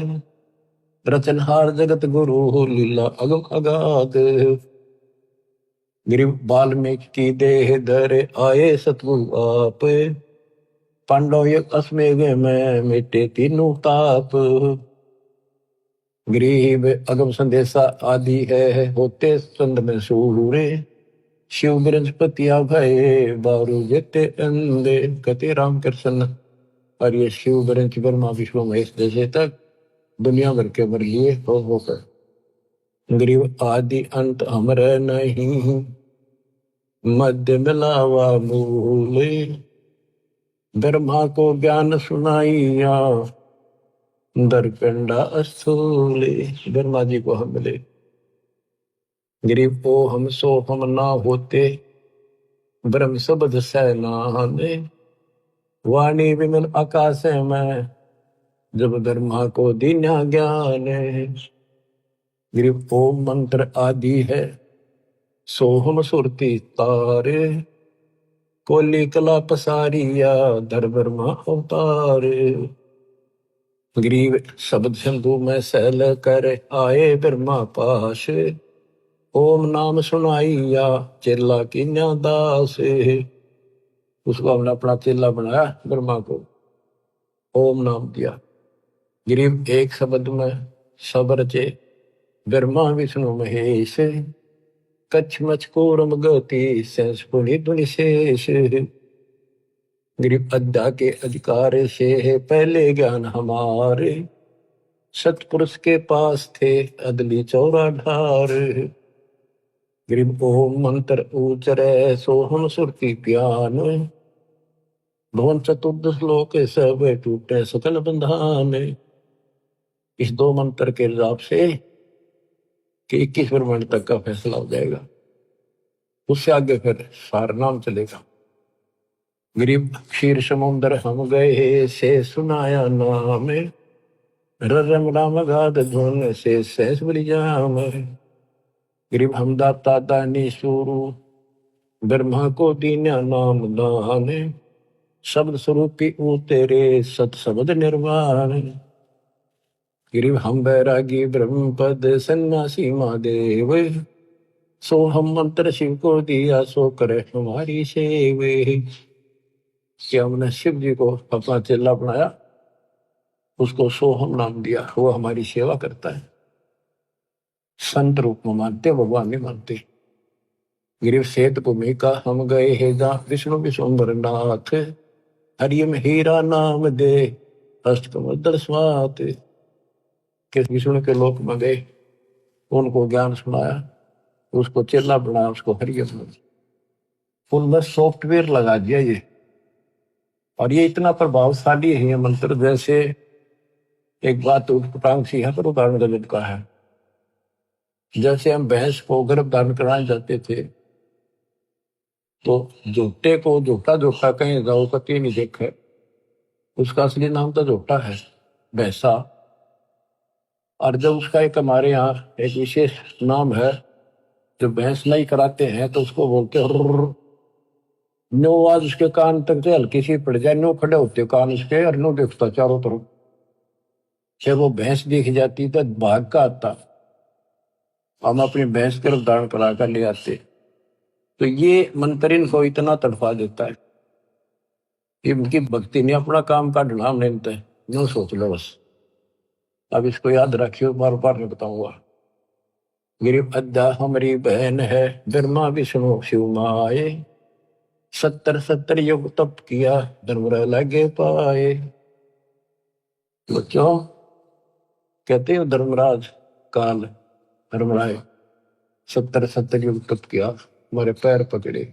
रचनहार जगत गुरु, लीला अगम अगाध। गरीब वाल्मीकि देह धरे, आए सतगुरु आप, पांडव युग अश्वमेध में मिटे तीनों ताप। गरीब अगम संदेशा आदि है, होते संद में सूरे, शिव बृहस्पति भय बारू जेते अंधे। कते राम कृष्ण और ये शिव बृहस्पति ब्रह्मा विष्णु महेश जैसे तक दुनिया भर के वर्गीय होकर। गरीब आदि अंत अमर नहीं, मध्य मिलावा मूल, ब्रह्मा को ज्ञान सुनाइया, दरपिंडा स्थूल। ब्रह्मा जी को हम मिले। गरीब ओ हम सो हम ना होते, ब्रह्म शब्द सैनाने, वाणी विमल आकाश में, जब ब्रह्मा को दीन्या ज्ञान। गरीब ओम मंत्र आदि है, सोहम सुरती तारे, कोली कला पसारिया, धर ब्रह्मा अवतार। गरीब शब्द सिंधु में सहल कर, आए ब्रह्मा पास, ओम नाम सुनाइया, चेला की दास। उसको हमने अपना चेला बनाया, ब्रह्मा को ओम नाम दिया। गरीब एक शब्द में सब रचे, ब्रह्मा विष्णु महेश, कच्छ मच कोरम गति, सेंस पुनि धुनि शेष। गरीब अद्धा के अधिकार से है, पहले ज्ञान हमारे, सतपुरुष के पास थे, अदली चौरा ढार। गरीब ओम मंत्र उचरे सोहम सुरती प्यान, भवन चतुर्दश लोक सब टूटे सकल बंधान। इस दो मंत्र के हिसाब से कि 21 ब्रह्मांड तक का फैसला हो जाएगा, उससे आगे फिर सार नाम चलेगा। गरीब क्षीर समुद्र हम गए से सुनाया नाम, रम राम गाद धुन से सहस बलि जाम। गरीब हम दाता दानी सुरु ब्रह्मा को दीन्या नाम दान, शब्द स्वरूपी ऊ तेरे सत शब्द निर्वाण। गरीब हम बैरागी ब्रह्म पद सन्यासी महादेव, सो हम मंत्र शिव को दिया सो करे हमारी सेव। कि हमने शिव जी को अपना चेला बनाया, उसको सोहम नाम दिया, वो हमारी सेवा करता है। संत रूप में मानते, भगवान नहीं मानते। गिरिव सेत भूमिका हम गए हे जा विष्णु विश्वम्बर नाथ, हरियम हीरा नाम दे अष्टकमल स्वात। कि विष्णु के लोक में गए, उनको ज्ञान सुनाया, उसको चेला बनाया, उसको हरियम। उनमें सॉफ्टवेयर लगा दिया ये, और ये इतना प्रभावशाली है ये मंत्र। जैसे एक बात उटपटांग सी है पर उदाहरण गलत का है। जैसे हम भैंस को गर्भ धारण कराने जाते थे, तो झोटे को झोटा झोटा कहीं जाओ कति नहीं देखे, उसका असली नाम तो झोटा है, भैंसा। और जब उसका एक हमारे यहाँ एक विशेष नाम है, जो भैंस नहीं कराते हैं तो उसको बोलते हैं नो। आज उसके कान तक से हल्की सी पड़ जाए, नो खड़े होते कान उसके, और नो देखता चारों तरफ। जब वो भैंस दिख जाती तो भाग का आता, हम अपनी भैंस गर्भ धारण करा कर ले आते। तो ये मंत्र इनको इतना तड़फा देता है, इनकी भक्ति ने अपना काम का ढलाम नहीं है, यूं सोच लो बस। अब इसको याद रखियो, बार बार नहीं बताऊंगा। गिरिव अद्दा हमारी बहन है, ब्रह्मा विष्णु शिव माए, 70 युग तप किया धर्मराय लगे पाए। बच्चों कहते हो धर्मराज काल धर्मराय 70 युग तप किया, हमारे पैर पकड़े।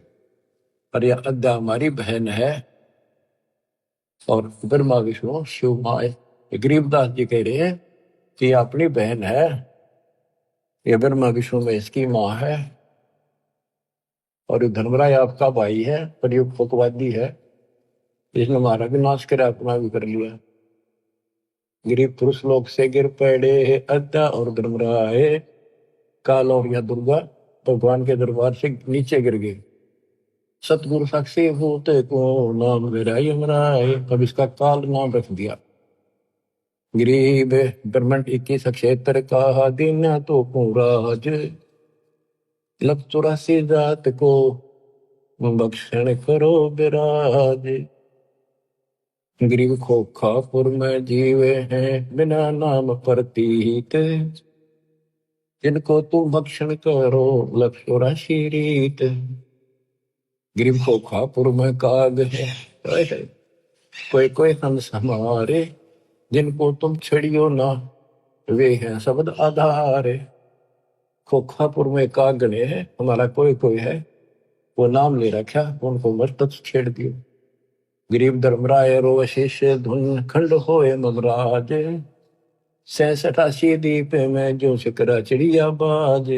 और यह अद्दा हमारी बहन है, और ब्रह्मा विष्णु शिव माए। गरीबदास जी कह रहे हैं कि अपनी बहन है, ये ब्रह्मा विष्णु में इसकी माँ है, और ये धर्मराय आपका भाई है, पर ये फकवादी है, इसने हमारा भी नाश करा, अपना भी कर लिया। गरीब पुरुष लोग से गिर पड़े अद्दा और धर्मराय, काल और या दुर्गा भगवान के दरबार से नीचे गिर गए। सतगुरु साक्षी भूत को नाम मेरा यमराय, अब इसका काल नाम रख दिया। गरीब ब्रह्मंड 21 क्षेत्र का दिन तो राज, लख 84 जात को बख्शण करो विराज। गरीब खोखापुर में जीवे हैं बिना नाम प्रतीत, जिनको तुम भक्षण करो लख 84 रीत। गरीब खोखापुर में काग है, कोई कोई हंस हमारे, जिनको तुम छड़ियो ना वे हैं शब्द आधारे। खोखापुर में काग गणे है, हमारा कोई कोई है, वो नाम ले रखा, उनको मत छेड़ दियो। गरीब धर्मराय रो शिष्य धुन खंड होए ममराज, 86 दीप में जो शिकरा चिड़िया बाज।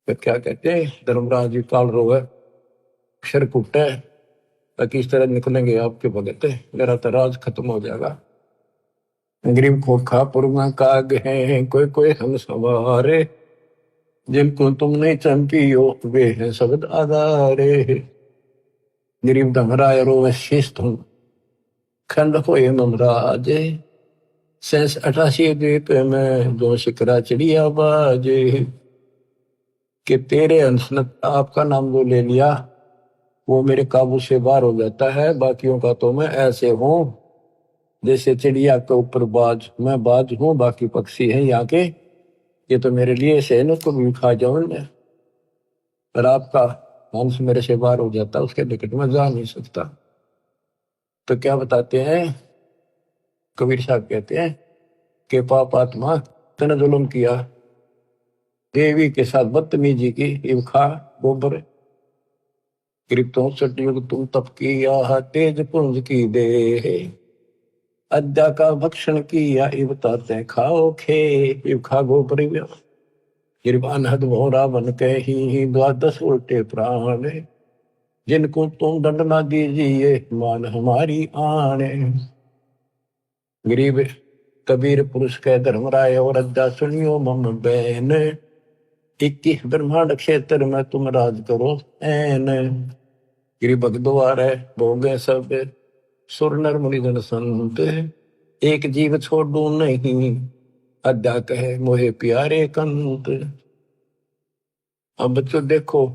तो क्या कहते हैं धर्मराज जी काल रो है, अक्षर कुटे, किस तरह निकलेंगे आपके भगत, मेरा तो राज खत्म हो जाएगा। गरीब खोखापुर में काग हैं, कोई कोई हम सवारे, जिनको तुम नहीं चंपियो वे हैं शब्द आधारे। गरीब धमराय रो शीश तुम खंड होए ममराज, 86 द्वीप में जो शिकरा चिड़िया बाज। कि तेरे अंश ने आपका नाम जो ले लिया वो मेरे काबू से बाहर हो जाता है, बाकियों का तो मैं ऐसे हूं जैसे चिड़िया के ऊपर बाज, मैं बाज हूं, बाकी पक्षी हैं यहाँ के, ये तो मेरे लिए से न को भी खा जाऊं मैं। पर आपका अंश मेरे से बाहर हो जाता, उसके निकट में जा नहीं सकता। तो क्या बताते हैं कबीर साहब, कहते हैं कि पाप आत्मा तने जुल्म किया, देवी के साथ बदतमीजी की, इव खा गोबर। गरीब 64 युग तुम तप किया, तेज पुंज की दे, अद्या का भक्षण किया, इव ताते खाओ खे, इव खा गोबर। गरीब अनहद भोरा बन के ही द्वादश उल्टे प्राण, जिनको तुम दंड ना दीजिए मान हमारी आने। गरीब कबीर पुरुष के धर्मराय और अद्या सुनियो मम बैन, 21 ब्रह्मांड क्षेत्र में तुम राज करो ऐन। गिरि भगद्वार भोगे सब सुर नर मुनि जन संत, एक जीव छोड़ू नहीं अद्या कहे मोहे प्यारे कंत। अब बच्चों देखो,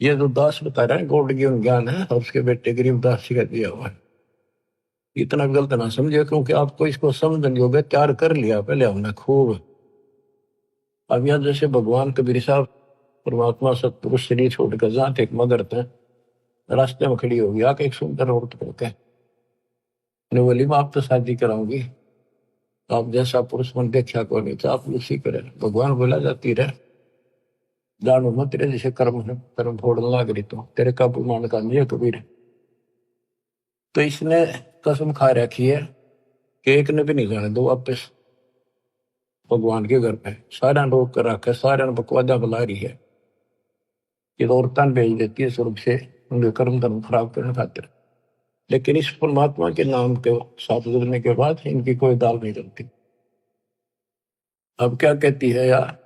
ये जो दास बता रहा है गौड़ ज्ञान है, उसके बेटे गरीबदास जी का दिया हुआ है। इतना गलत ना समझिए, क्योंकि आपको इसको समझन योग्य तैयार कर लिया पहले हमने खूब। अब यहाँ जैसे भगवान कबीर साहब परमात्मा सतपुरुष शरीर छोड़कर जाते एक मगर थे, रास्ते में खड़ी होगी आके एक सुंदर औरत को कह, बोली मैं आप तो शादी कराऊंगी, आप जैसा पुरुष मन देखा को नहीं तो आप उसी करे। भगवान बोला जाती रहे जानो मत, तेरे जैसे कर्म है, कर्म फोड़ने लग रही तो तेरे काबू मान का नहीं है कबीर। तो इसने कसम खा रखी है कि एक ने भी नहीं जाने दो वापस भगवान के घर पे। सारा रोक कर रखा है, सारा बकवादा बुला रही है, ये औरतां भेज देती है स्वर्ग से उनके कर्म धर्म खराब करने खातिर। लेकिन इस परमात्मा के नाम के साथ जुड़ने के बाद इनकी कोई दाल नहीं चलती। अब क्या कहती है यार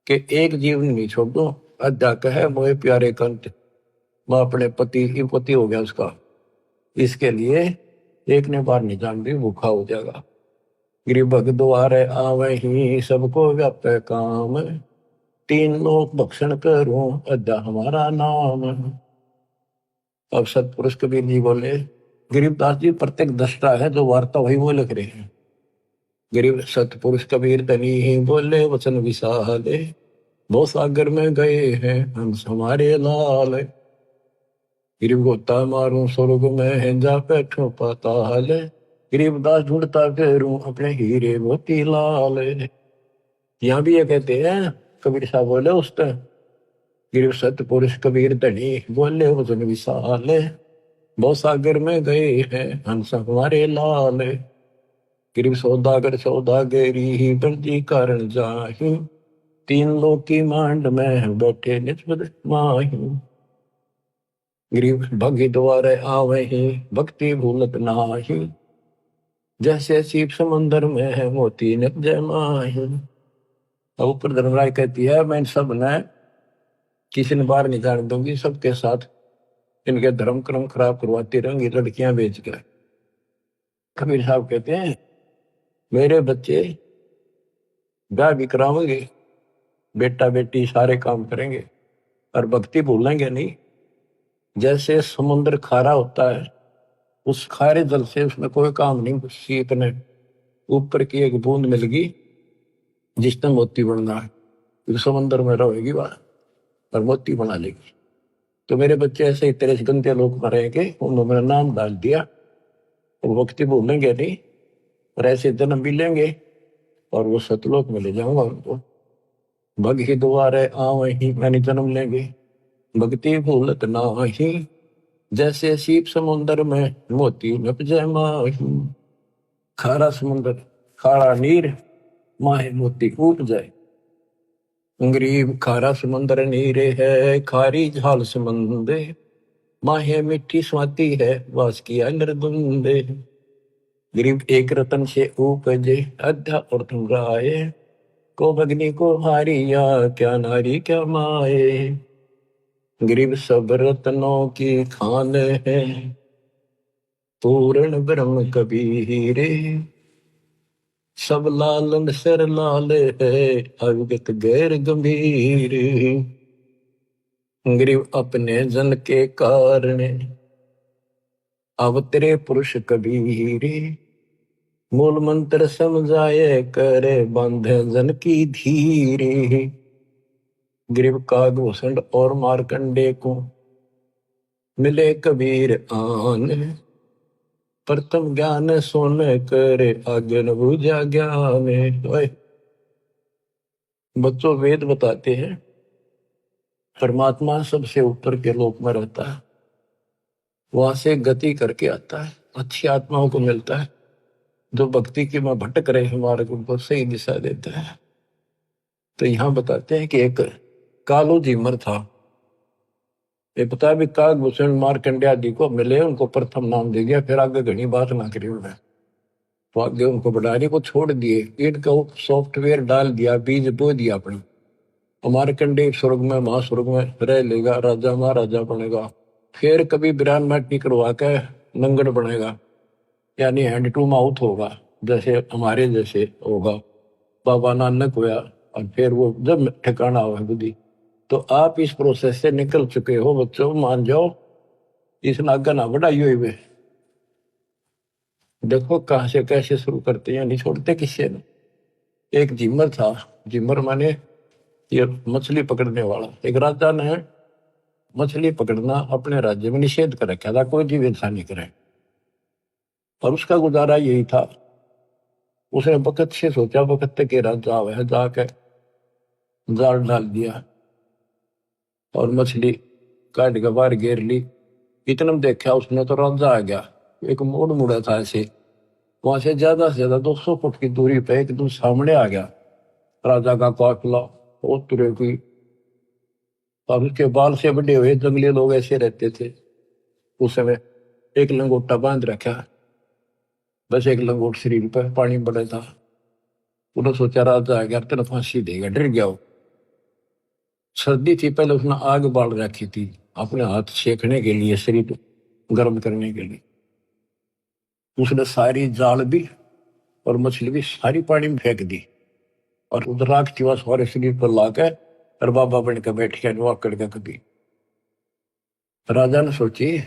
कि एक जीवन नहीं छोड़ दो, अद्या कहे मोहे प्यारे कंत, मैं अपने पति ही पति हो गया उसका, इसके लिए एक ने बार नहीं जान दी भूखा हो जाएगा। गिरि भग द्वारे आवे ही सबको व्यापे काम, 3 लोक भक्षण करूं अद्या हमारा नाम। अब सतपुरुष कबीर जी बोले, गरीबदास जी प्रत्येक दृष्टा है, जो वार्ता वही वो लिख रहे हैं। गरीब सतपुरुष कबीर धनी ही बोले वचन विशाले, भव सागर में गए हैं हंस हमारे लाल। गरीब गोता मारूं स्वर्ग में है जा बैठो पाताल, गरीबदास ढूंढता फिरूं अपने हीरे मोती लाल। यहाँ भी ये कहते हैं कबीर साहब बोले उस टाइम, गिर सतपुरुष कबीर धनी बोले वचन विशाल, भव सागर में गए हैं हंस हमारे लाल। गिर सौदागर सौदागरी ही बंदी कारण जाही, 3 लोक की मांड में बैठे निस्बत माही। गिरीब भगी द्वारे आवे ही भक्ति भूलत नाही, जैसे सीप समंदर में है मोती नित जय माही। अब ऊपर धर्मराय कहती है मैं सब ने किसी ने बाहर नहीं जाने दूंगी, सबके साथ इनके धर्म क्रम खराब करवाती रहेंगी लड़कियां बेच कर। कबीर साहब कहते हैं मेरे बच्चे ब्याह भी करावेंगे, बेटा बेटी सारे काम करेंगे और भक्ति भूलेंगे नहीं। जैसे समुद्र खारा होता है, उस खारे जल से उसमें कोई काम नहीं, सीप ने ऊपर की एक बूंद मिल गई जिसने मोती बनना है, फिर समुद्र में रहेगी वह और मोती बना लेगी। तो मेरे बच्चे ऐसे ही तेरे गंदे लोग मरेंगे, उन्होंने मेरा नाम डाल दिया, वो भक्ति भूलेंगे नहीं और ऐसे जन्म भी लेंगे और वो सतलोक में ले जाऊंगा उनको। भग ही द्वारे आवे ही मैंने जन्म लेंगे, भक्ति भूलत नाही, जैसे सीप समुद्र में मोती नप जय माही। खारा समुद्र खारा नीर माहे मोती उप जाए। गरीब खारा समुद्र नीरे है खारी झाल समंदे, माहे मिट्टी स्वाति है वास किया निर्दुंदे। गरीब एक रतन से उपजे अध्या और तुम राय, को भगनी को हारिया क्या नारी क्या माए। गरीब सब रत्नों की खान है पूर्ण ब्रह्म कबीरे, सब लालन सर लाल है अविगत गैर गंभीर। गरीब अपने जन के कारण अवतरे पुरुष कबीरे, मूल मंत्र समझाए करे बांधे जन की धीरे। गरीब कागभूषण और मारकंडे को मिले कबीर आन, प्रथम ज्ञान सुन करे आगे न बुझा ज्ञान। बच्चों वेद बताते हैं परमात्मा सबसे ऊपर के लोक में रहता है, वहां से गति करके आता है, अच्छी आत्माओं को मिलता है जो भक्ति की में भटक रहे हैं मार्ग, उनको सही दिशा देता है। तो यहाँ बताते हैं कि एक कालो जीमर था, ये पता है भी कागभूषण मार्कंडे आदि को मिले, उनको प्रथम नाम दे दिया, फिर आगे घनी बात ना करी उन्हें, तो आगे उनको बढ़ाने को छोड़ दिए, ईट का सॉफ्टवेयर डाल दिया, बीज बो दिया अपने, हमारे कंडे स्वर्ग में महास्वर्ग में रह लेगा, राजा महाराजा बनेगा, फिर कभी बिरान माटी करवा के नंगड़ बनेगा, यानी हैंड टू माउथ होगा, जैसे हमारे जैसे होगा, बाबा नानक हुआ, और फिर वो जब ठिकाना हुआ बुद्धि। तो आप इस प्रोसेस से निकल चुके हो बच्चों, मान जाओ, इस नागा ना बढ़ाई हुई वे, देखो कहां से कैसे शुरू करते हैं, नहीं छोड़ते किसी ने। एक जिमर था, जिमर माने ये मछली पकड़ने वाला, एक राजा ने मछली पकड़ना अपने राज्य में निषेध कर रखा था, कोई जीव ऐसा नहीं करे, और उसका गुजारा यही था। उसने वक्त से सोचा, वक्त तक के राजा वह जाके जाल डाल दिया और मछली काट के बाहर घेर ली। इतना देखा उसने तो राजा आ गया, एक मोड़ मुड़ा था ऐसे, वहां से ज्यादा 200 फुट की दूरी पे एकदम सामने आ गया राजा का काफिला, वो तुरे की, और उसके बाल से बड़े हुए जंगली लोग ऐसे रहते थे उस समय, एक लंगोटा बांध रखा, बस एक लंगोट शरीर पर, पानी बड़ा था। उन्होंने सोचा राजा आ गया तेना फांसी देगा, डर गया वो। सर्दी थी, पहले उसने आग बाल रखी थी अपने हाथ सेकने के लिए, शरीर गर्म करने के लिए। उसने सारी जाल भी और मछली भी सारी पानी में फेंक दी, और उधर राख थी सारे शरीर पर लाकर, और बाबा बन के बैठ गया नुआ करके कभी। राजा ने सोची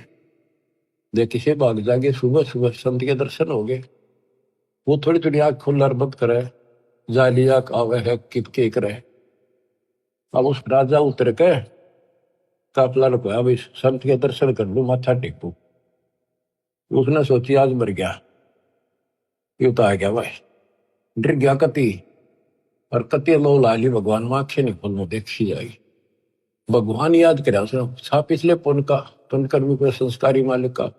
देखी से भाग जागे, सुबह सुबह संत के दर्शन हो गए, वो थोड़ी थोड़ी आंख खुल्लर बंद करे, जाली आंख आवे है कितके करे। अब उस राजा उतर के काफला रुपया, भाई संत के दर्शन कर लू, माथा टेकू। उसने सोची आज मर गया, ये तो आ गया भाई, डर गया कति, और कति लो लाली भगवान में आंखें नहीं खोलना, देखी जाएगी। भगवान याद करे उसने, छा पिछले पुण्य का, पुण्य कर्मी को संस्कारी मालिक का,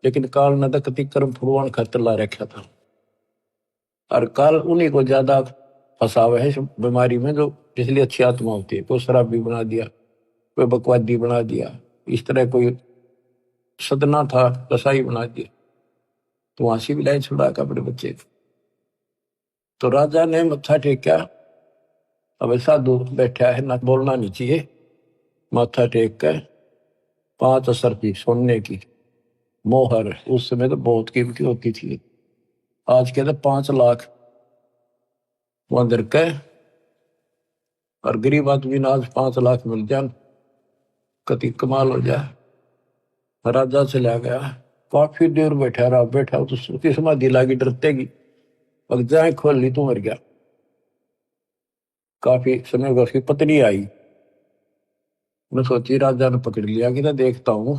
लेकिन काल न कति कर्म फुड़वान खातर ला रखा था, और काल उन्हीं को ज्यादा फंसावे है बीमारी में जो पिछली अच्छी आत्मा होती है। कोई शराबी बना दिया, कोई बकवादी बना दिया, इस तरह कोई सदना था कसाई बना दिया, तो वहां से भी लाई छुड़ा का अपने बच्चे को। तो राजा ने मत्था टेका, अब साधु बैठा है ना, बोलना नहीं चाहिए, माथा टेक कर 5 असर की सोने की मोहर, उस समय तो बहुत कीमती होती थी, आज के तो 5 लाख वहां दर के, और गरीब आदमी ने आज 5 लाख मिल जाए, कति कमाल हो जाए। राजा चला गया, काफी देर बैठा रहा, बैठा तो उसकी समाधि लागी, डरते की, और जाए खोल ली तो मर गया। काफी समय बाद उसकी पत्नी आई, मैं सोची राजा ने पकड़ लिया कि ना देखता हूं,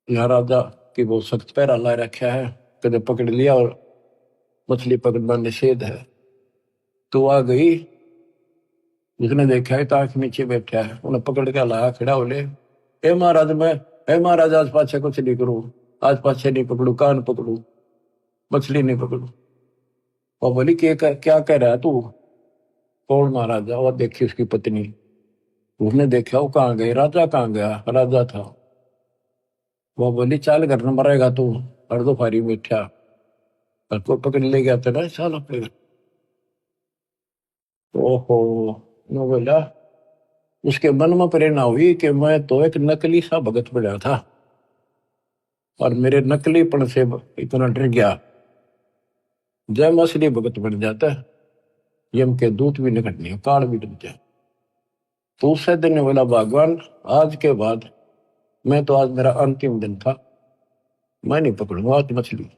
यहाँ राजा की बहुत सख्त पैरा ला रखा है, कदे पकड़ लिया और मछली पकड़ना निषेध है। तो आ गई, जिसने देखा है ताक नीचे बैठा है, उन्हें पकड़ के लाया, खड़ा बोले ए महाराज, मैं ए महाराज आज पाछे कुछ नहीं करूं, आज पाछे नहीं पकड़ू, कान पकड़ू, मछली नहीं पकड़ू। और बोली क्या कह रहा है तू? कौन महाराजा? और देखी उसकी पत्नी, उसने देखा वो कहाँ गई, राजा कहाँ गया, राजा था। वो बोली चाल घर न मरेगा तू, और तो फारी बैठा, और को पकड़ ले गया तेरा साल अपने। ओहो, नो बोला, उसके मन में प्रेरणा हुई कि मैं तो एक नकली सा भगत बना था, और मेरे नकलीपन से इतना डर गया, जय मैं असली भगत बन जाता है, यम के दूत भी निकट नहीं, काल भी डर जाए। तो उससे दिन ने बोला भगवान आज के बाद, मैं तो आज मेरा अंतिम दिन था, मैं नहीं पकड़ूंगा आज मछली।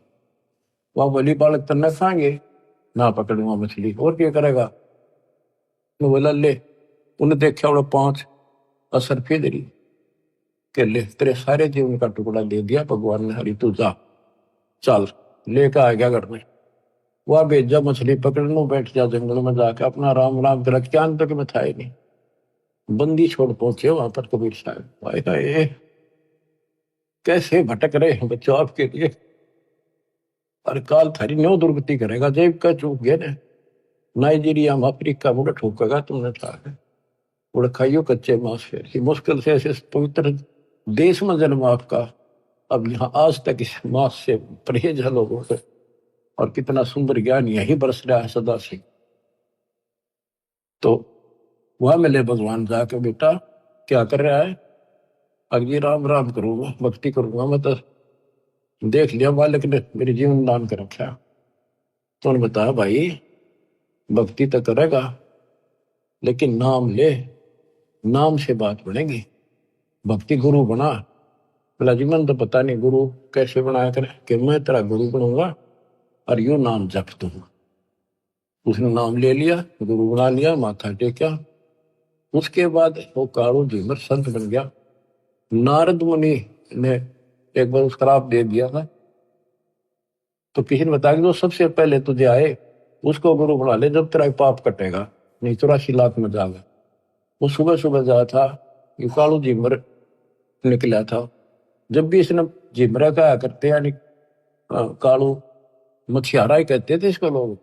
वह बोली बालक तन्ना खाएंगे ना, पकड़ूंगा मछली, और क्या करेगा? तो बोला ले, उन्हें देखा वो 5 असर फेदरी के ले, तेरे सारे जीवन का टुकड़ा दे दिया भगवान ने, हरी तू जा, चल लेकर आ गया घर में। वह भेजा मछली पकड़ने, बैठ जा जंगल में जाके अपना राम राम कर, ज्ञान तक में था ही नहीं। बंदी छोड़ पहुंचे वहां पर कबीर साहब। भाई हाय, कैसे भटक रहे हैं बच्चों आपके लिए, और काल थारी न्यो दुर्गति करेगा। जेब का चूक गया ने, नाइजीरिया में अफ्रीका मुड़ ठोकेगा तुमने था। उड़ खाइयो कच्चे मांस, फिर मुश्किल से ऐसे पवित्र देश में जन्म आपका, अब यहाँ आज तक इस मांस से परहेज है लोगों से, और कितना सुंदर ज्ञान यही बरस रहा है सदा से। तो वह मिले भगवान जाके, बेटा क्या कर रहा है? अभी राम राम करूंगा, भक्ति करूंगा मैं तो, देख लिया मालिक ने मेरे जीवन दान कर रखा। तो उन्होंने बताया भाई भक्ति तो करेगा लेकिन नाम ले, नाम से बात बनेगी। भक्ति गुरु बना। बोला जी मन तो पता नहीं गुरु कैसे बनाया करे, कि मैं तेरा गुरु बनूंगा और यू नाम जप दूंगा। उसने नाम ले लिया, गुरु बना लिया, माथा टेका। उसके बाद वो कालू झीमर संत बन गया। नारद मुनि ने एक बार उसका श्राप दे दिया था, तो किसी ने बताया कि जो सबसे पहले तुझे आए उसको गुरु बना ले, जब तेरा पाप कटेगा, नहीं 84 लाख में जाएगा। वो सुबह सुबह जा था, ये कालू झीमर निकला था। जब भी इसने झिमरा कहा करते, यानी कालू मछियारा ही कहते थे इसको लोग।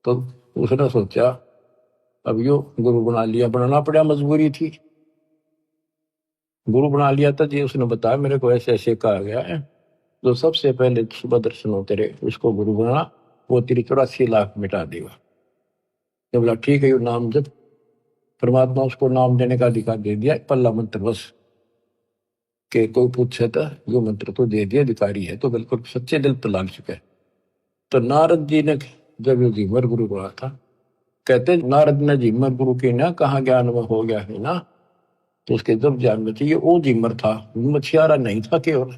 तो उसने सोचा अब यो गुरु बना लिया, बनाना पड़ा, मजबूरी थी। गुरु बना लिया था जी। उसने बताया मेरे को ऐसे ऐसे कहा गया है, जो सबसे पहले सुबह दर्शन हो तेरे उसको गुरु बना, वो तेरी 84 लाख मिटा देगा। तो बोला ठीक है, यो नाम जब परमात्मा उसको नाम देने का अधिकार दे दिया, पल्ला मंत्र बस के कोई पूछे तो जो मंत्र तो दे दिया, अधिकारी है तो बिल्कुल सच्चे दिल पर लाग चुका है। तो नारद जी ने जब ये झीमर गुरु बना था, कहते नारद ने झीमर गुरु की ना कहा ज्ञान में हो गया है ना, तो उसके जब ज्ञान में चाहिए वो झीमर था, मछियारा नहीं था केवल।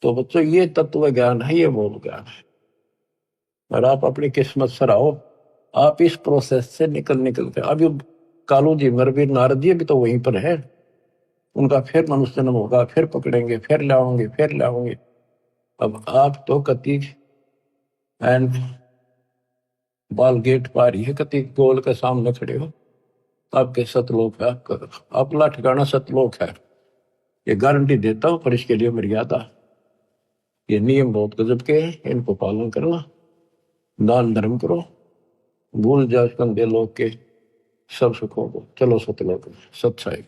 तो बच्चों ये तत्व ज्ञान है, ये मूल ज्ञान है। और आप अपनी किस्मत सराहो, आप इस प्रोसेस से निकल के अभी कालू झीमर भी नारद जी भी तो वहीं पर है। उनका फिर मनुष्य जन्म होगा, फिर पकड़ेंगे, फिर लाओगे। अब आप तो कति एंड बाल गेट पार ही है, कति गोल के सामने खड़े हो। आपके सतलोक है, आपका अपना ठिकाना सतलोक है, ये गारंटी देता हूं। पर इसके लिए मर्यादा, ये नियम बहुत गजब के हैं, इनको पालन करना। दान धर्म करो, भूल जाओ कंधे लोग के सब सुखों को, चलो सतलोक सच्चाई।